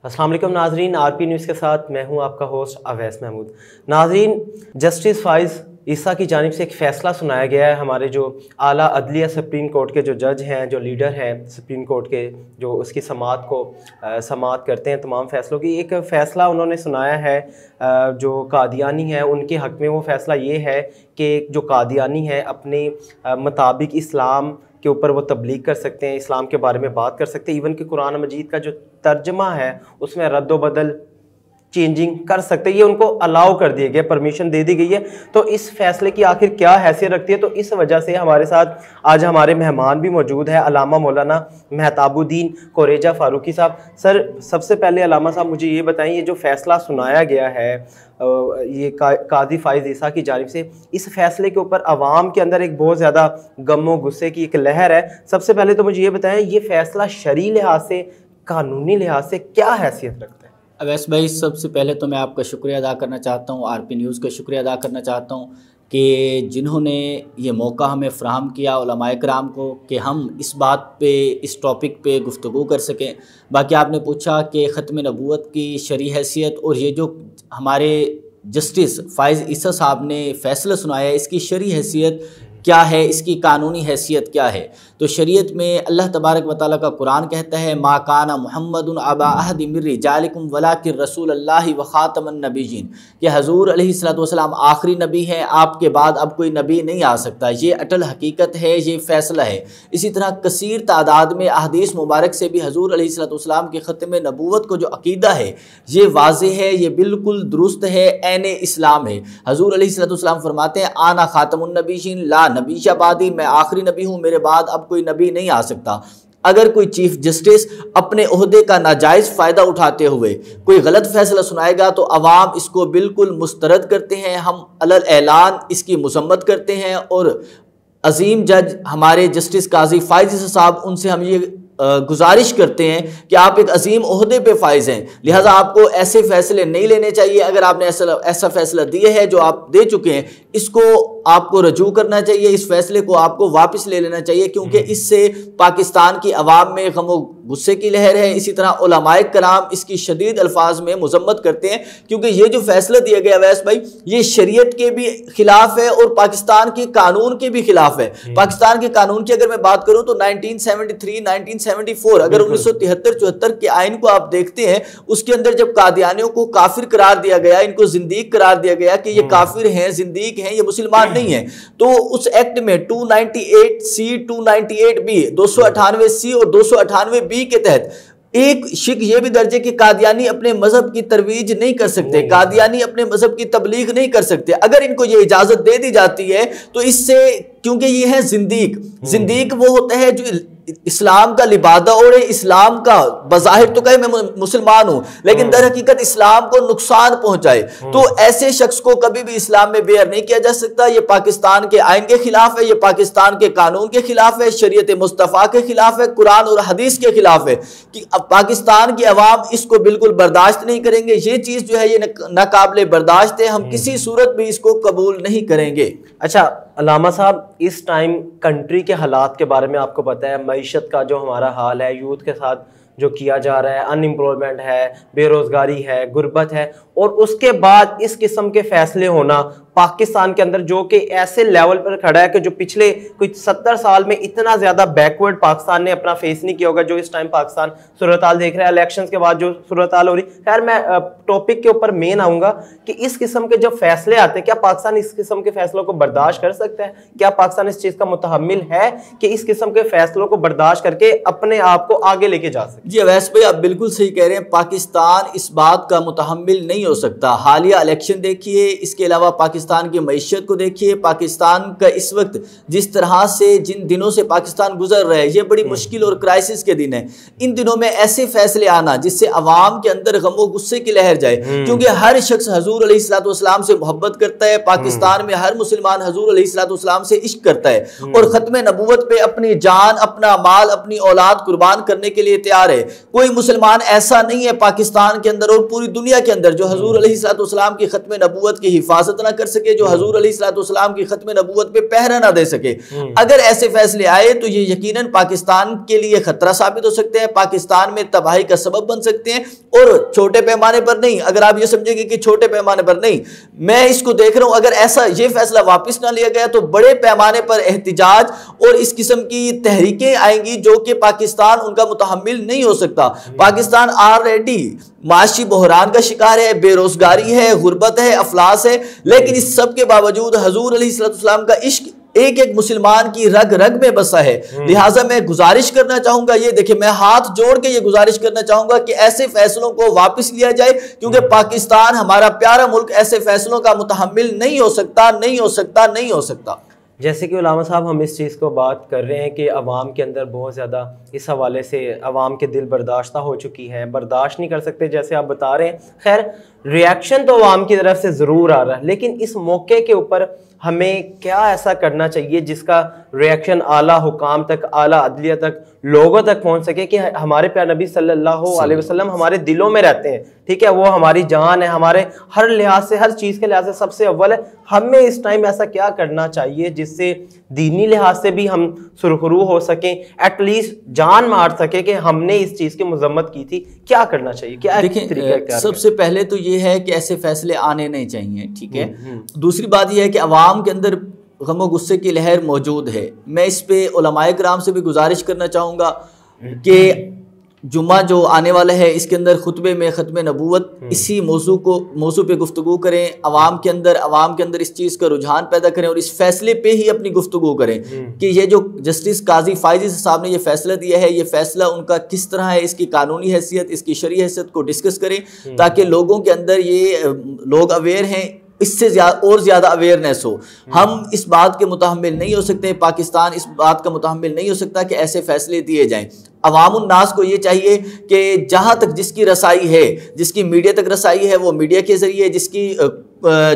अस्सलाम वालेकुम नाजरीन, आरपी न्यूज़ के साथ मैं हूं आपका होस्ट अवैस महमूद। नाजरीन, जस्टिस फ़ाइज़ ईसा की जानिब से एक फ़ैसला सुनाया गया है। हमारे जो आला अदलिया सुप्रीम कोर्ट के जो जज हैं, जो लीडर हैं सुप्रीम कोर्ट के, जो उसकी समाअत करते हैं तमाम फ़ैसलों की, एक फ़ैसला उन्होंने सुनाया है जो कादियानी है उनके हक़ में। वो फ़ैसला ये है कि जो कादियानी है अपने मुताबिक इस्लाम के ऊपर वो तबलीग कर सकते हैं, इस्लाम के बारे में बात कर सकते हैं। इवन कि कुरान मजीद का जो तर्जमा है उसमें रद्द बदल चेंजिंग कर सकते हैं, ये उनको अलाउ कर दिया गया, परमिशन दे दी गई है। तो इस फैसले की आखिर क्या हैसियत रखती है, तो इस वजह से हमारे साथ आज हमारे मेहमान भी मौजूद है, अलामा मौलाना मेहताबुद्दीन कोरेजा फारूकी साहब। सर, सबसे पहले अलामा साहब मुझे ये बताएं, ये जो फ़ैसला सुनाया गया है ये काजी फ़ाइज़ ईसा की जानिब से, इस फ़ैसले के ऊपर आवाम के अंदर एक बहुत ज़्यादा गम गुस्से की एक लहर है। सबसे पहले तो मुझे ये बताएं, ये फ़ैसला शरई लिहाज से, कानूनी लिहाज से क्या हैसियत रखता है? अवैस भाई, सबसे पहले तो मैं आपका शुक्रिया अदा करना चाहता हूँ, आरपी न्यूज़ का शुक्रिया अदा करना चाहता हूँ कि जिन्होंने ये मौका हमें फ़राहम किया उलमाए कराम को कि हम इस बात पे, इस टॉपिक पे गुफ्तगू कर सकें। बाकी आपने पूछा कि ख़त्म नबूवत की शरई हैसियत और ये जो हमारे जस्टिस फ़ाइज़ ईसा साहब ने फ़ैसला सुनाया है, इसकी शरई हैसियत क्या है, इसकी कानूनी हैसियत क्या है। तो शरीयत में अल्लाह तबारक व तआला का कुरान कहता है, मा काना मुहम्मदुन अबा अहदि मिन रिजालिकुम वलाकिन रसूलुल्लाहि व खातमुन नबिय्यीन, कि हजूर अलैहिस्सलातु वस्सलाम आखिरी नबी हैं, आपके बाद अब कोई नबी नहीं आ सकता। ये अटल हकीकत है, ये फ़ैसला है। इसी तरह कसीर तादाद में अहदीस मुबारक से भी हजूर अलैहिस्सलातु वस्सलाम के ख़त्म नबूवत को जो अकीदा है ये वाज़ेह है, ये बिल्कुल दुरुस्त है, ऐन इस्लाम है। हजूर अलैहिस्सलातु वस्सलाम फरमाते हैं, आना खातमुन नबिय्यीन ला नबीया बादी, मैं आखिरी नबी हूँ, मेरे बाद अब कोई नबी नहीं आ सकता। अगर कोई चीफ जस्टिस अपने ओहदे का नाजायज़ फ़ायदा उठाते हुए कोई गलत फैसला सुनाएगा तो अवाम इसको बिल्कुल मुस्तरद करते हैं, हम अलल ऐलान इसकी मज़म्मत करते हैं। और अजीम जज हमारे जस्टिस काजी फ़ाइज़ ईसा साहब, उनसे हम ये गुजारिश करते हैं कि आप एक अजीम ओहदे पे फाइज हैं, लिहाजा आपको ऐसे फैसले नहीं लेने चाहिए। अगर आपने ऐसा फैसला दिए है जो आप दे चुके हैं, इसको आपको रजू करना चाहिए, इस फैसले को आपको वापस ले लेना चाहिए, क्योंकि इससे पाकिस्तान की आवाम में गम गुस्से की लहर है। इसी तरह उलमाए कराम इसकी शदीद अल्फाज में मजम्मत करते हैं, क्योंकि ये जो फैसला दिया गया अवैस भाई, ये शरीयत के भी खिलाफ है और पाकिस्तान के कानून के भी खिलाफ है। पाकिस्तान के कानून की अगर मैं बात करूं तो 1973, 1974, अगर 1973-74 के आइन को आप देखते हैं, उसके अंदर जब कादियानियों को काफिर करार दिया गया, इनको जिंदीक करार दिया गया कि ये काफिर हैं, जिंदीक हैं, ये मुसलमान नहीं है, तो उस एक्ट में 298C, 298B, 298C और 298B के तहत एक शिक ये भी दर्ज है कि कादियानी अपने मजहब की तरवीज नहीं कर सकते, कादियानी अपने मजहब की तबलीग नहीं कर सकते। अगर इनको ये इजाजत दे दी जाती है तो इससे, क्योंकि ये है जिंदीक, जिंदीक वो होता है जो इस्लाम का लिबादा ओढ़े, इस्लाम का बज़ाहिर तो कहे मैं मुसलमान हूं, लेकिन दर हकीकत इस्लाम को नुकसान पहुंचाए, तो ऐसे शख्स को कभी भी इस्लाम में बेयर नहीं किया जा सकता। ये पाकिस्तान के आइन के खिलाफ है, ये पाकिस्तान के कानून के खिलाफ है, शरीयत मुस्तफ़ा के खिलाफ है, कुरान और हदीस के खिलाफ है, कि अब पाकिस्तान की अवाम इसको बिल्कुल बर्दाश्त नहीं करेंगे। ये चीज जो है ये नाकाबिले बर्दाश्त है, हम किसी सूरत भी इसको कबूल नहीं करेंगे। अच्छा अलामा साहब, इस टाइम कंट्री के हालात के बारे में आपको पता है, मईशत का जो हमारा हाल है, यूथ के साथ जो किया जा रहा है, अनएम्प्लॉयमेंट है, बेरोज़गारी है, गुर्बत है, और उसके बाद इस किस्म के फैसले होना पाकिस्तान के अंदर, जो कि ऐसे लेवल पर खड़ा है कि जो पिछले कुछ 70 साल में इतना ज़्यादा बैकवर्ड पाकिस्तान ने अपना फेस नहीं किया होगा जो इस टाइम पाकिस्तान सूरत-हाल देख रहा है, इलेक्शंस के बाद जो सूरत-हाल हो रही। खैर, मैं टॉपिक के ऊपर मेन आऊँगा कि इस किस्म के जब फैसले आते हैं, क्या पाकिस्तान इस किस्म के फैसलों को बर्दाश्त कर सकता है? क्या पाकिस्तान इस चीज़ का मुतहम्मिल है कि इस किस्म के फैसलों को बर्दाश्त करके अपने आप को आगे लेके जा सके? जी अवैस भाई, आप बिल्कुल सही कह रहे हैं, पाकिस्तान इस बात का मुतहम्मिल नहीं हो सकता। हालिया इलेक्शन देखिए, इसके अलावा पाकिस्तान की मईशत को देखिए, पाकिस्तान का इस वक्त जिस तरह से, जिन दिनों से पाकिस्तान गुजर रहा है, ये बड़ी मुश्किल और क्राइसिस के दिन है। इन दिनों में ऐसे फैसले आना जिससे अवाम के अंदर गमो गुस्से की लहर जाए, क्योंकि हर शख्स हजूर अलैहिस्सलातु वस्सलाम से मोहब्बत करता है। पाकिस्तान में हर मुसलमान हजूर अलैहिस्सलातु वस्सलाम से इश्क करता है और खत्म नबूवत पे अपनी जान, अपना माल, अपनी औलाद कुर्बान करने के लिए तैयार है। कोई मुसलमान ऐसा नहीं है पाकिस्तान के अंदर और पूरी दुनिया के अंदर जो हजूर अलैहिस्सलातु वस्सलाम की खत्म नबूवत की हिफाजत ना कर सके, जो हजूर अलैहिस्सलाम की खत्म नबूवत पे पहरा ना दे सके। अगर ऐसे फैसले आए तो ये यकीनन पाकिस्तान के लिए खतरा साबित हो सकते हैं, पाकिस्तान में तबाही का सबब बन सकते हैं। और छोटे पैमाने पर नहीं, अगर आप ये समझेंगे कि छोटे पैमाने पर नहीं, मैं इसको देख रहा हूं, अगर ऐसा ये फैसला वापस ना लिया गया तो बड़े पैमाने पर एहतिजाज और इस किस्म की तहरीकें आएंगी जो कि पाकिस्तान उनका मुतहम्मिल नहीं हो सकता। पाकिस्तान ऑलरेडी माशी बहरान का शिकार है, बेरोजगारी है, गुर्बत है, अफलास है, लेकिन इस सब के बावजूद हजूर अलैहिस्सलाम का इश्क एक एक मुसलमान की रग रग में बसा है। लिहाजा मैं गुजारिश करना चाहूंगा, ये देखिए मैं हाथ जोड़ के ये गुजारिश करना चाहूंगा कि ऐसे फैसलों को वापस लिया जाए, क्योंकि पाकिस्तान हमारा प्यारा मुल्क ऐसे फैसलों का मुतहम्मिल नहीं हो सकता, नहीं हो सकता, नहीं हो सकता। जैसे कि उलामा साहब हम इस चीज़ को बात कर रहे हैं कि अवाम के अंदर बहुत ज़्यादा इस हवाले से अवाम के दिल बर्दाश्त हो चुकी हैं, बर्दाश्त नहीं कर सकते जैसे आप बता रहे हैं। खैर रिएक्शन तो अवाम की तरफ से ज़रूर आ रहा है, लेकिन इस मौके के ऊपर हमें क्या ऐसा करना चाहिए जिसका रिएक्शन आला हुकाम तक, आला अदलिया तक, लोगों तक पहुंच सके कि हमारे प्यारे नबी सल्लल्लाहु अलैहि वसल्लम हमारे दिलों में रहते हैं, ठीक है, वो हमारी जान है, हमारे हर लिहाज से, हर चीज़ के लिहाज से सबसे अव्वल है। हमें इस टाइम ऐसा क्या करना चाहिए जिससे दीनी लिहाज से भी हम सुरखरू हो सकें, एटलीस्ट जान मार सके कि हमने इस चीज़ की मजम्मत की थी। क्या करना चाहिए, क्या देखिए सबसे पहले तो ये है कि ऐसे फैसले आने नहीं चाहिए, ठीक है। दूसरी बात यह है कि अवाम के अंदर गम गुस्से की लहर मौजूद है। मैं इस पे उलमाए किराम से भी गुजारिश करना चाहूँगा कि जुम्मा जो आने वाला है इसके अंदर खुतबे में ख़त्म नबूवत इसी मौजू पे गुफ्तगू करें, अवाम के अंदर इस चीज़ का रुझान पैदा करें और इस फैसले पे ही अपनी गुफ्तगू करें कि ये जो जस्टिस काजी फायजी साहब ने ये फैसला दिया है, ये फैसला उनका किस तरह है, इसकी कानूनी हैसियत, इसकी शरई हैसियत को डिस्कस करें, ताकि लोगों के अंदर ये लोग अवेयर हैं, इससे और ज़्यादा अवेयरनेस हो। हम इस बात के मुतहम्मिल नहीं हो सकते, पाकिस्तान इस बात का मुतहम्मिल नहीं हो सकता कि ऐसे फैसले दिए जाएं। अवामुन नास को ये चाहिए कि जहाँ तक जिसकी रसाई है, जिसकी मीडिया तक रसाई है वो मीडिया के ज़रिए, जिसकी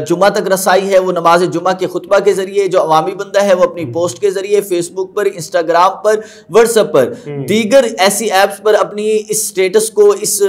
जुमा तक रसाई है वो नमाज जुमा के खुतबा के ज़रिए, जो अवामी बंदा है वो अपनी पोस्ट के ज़रिए, फेसबुक पर, इंस्टाग्राम पर, व्हाट्सएप पर, दीगर ऐसी ऐप्स पर अपनी इस स्टेटस को, इस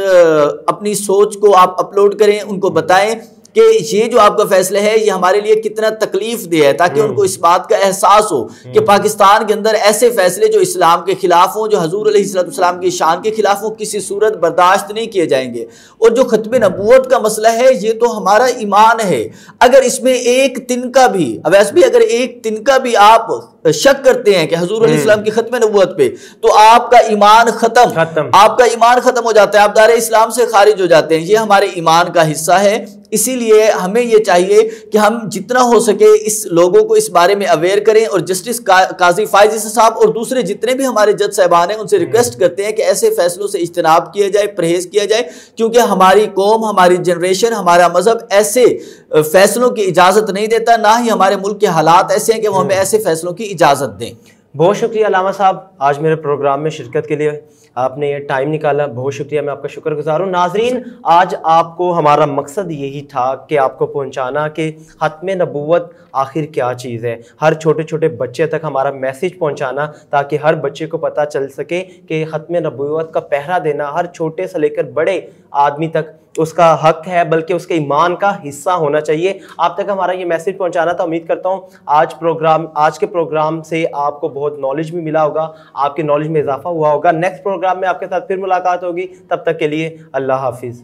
अपनी सोच को आप अपलोड करें, उनको बताएं कि ये जो आपका फैसला है ये हमारे लिए कितना तकलीफ दे है, ताकि उनको इस बात का एहसास हो कि पाकिस्तान के अंदर ऐसे फैसले जो इस्लाम के खिलाफ हों, जो हजूर अलैहिस्सलाम की शान के खिलाफ हों, किसी सूरत बर्दाश्त नहीं किए जाएंगे। और जो खत्म नबूवत का मसला है ये तो हमारा ईमान है, अगर इसमें एक तिनका भी, वैसे भी अगर एक तिनका भी आप शक करते हैं कि हजूर अलैहिस्सलाम की खत्म नबूवत पे, तो आपका ईमान खत्म, आपका ईमान खत्म हो जाता है, आप दायरे इस्लाम से खारिज हो जाते हैं। ये हमारे ईमान का हिस्सा है। इसीलिए हमें ये चाहिए कि हम जितना हो सके इस लोगों को इस बारे में अवेयर करें, और जस्टिस काजी फायजी साहब और दूसरे जितने भी हमारे जज साहबान हैं उनसे रिक्वेस्ट करते हैं कि ऐसे फैसलों से इज्तनाब किया जाए, परहेज किया जाए, क्योंकि हमारी कौम, हमारी जनरेशन, हमारा मजहब ऐसे फैसलों की इजाज़त नहीं देता, ना ही हमारे मुल्क के हालात ऐसे हैं कि वो हमें ऐसे फैसलों की इजाज़त दें। बहुत शुक्रिया अल्लामा साहब, आज मेरे प्रोग्राम में शिरकत के लिए आपने ये टाइम निकाला, बहुत शुक्रिया, मैं आपका शुक्रगुजार हूँ। नाजरीन, आज आपको हमारा मकसद यही था कि आपको पहुँचाना कि ख़त्म नबूवत आखिर क्या चीज़ है, हर छोटे छोटे बच्चे तक हमारा मैसेज पहुँचाना, ताकि हर बच्चे को पता चल सके कि ख़त्म नबूवत का पहरा देना हर छोटे से लेकर बड़े आदमी तक उसका हक है, बल्कि उसके ईमान का हिस्सा होना चाहिए। आप तक हमारा ये मैसेज पहुंचाना था। उम्मीद करता हूं आज के प्रोग्राम से आपको बहुत नॉलेज भी मिला होगा, आपके नॉलेज में इजाफा हुआ होगा। नेक्स्ट प्रोग्राम में आपके साथ फिर मुलाकात होगी, तब तक के लिए अल्लाह हाफिज़।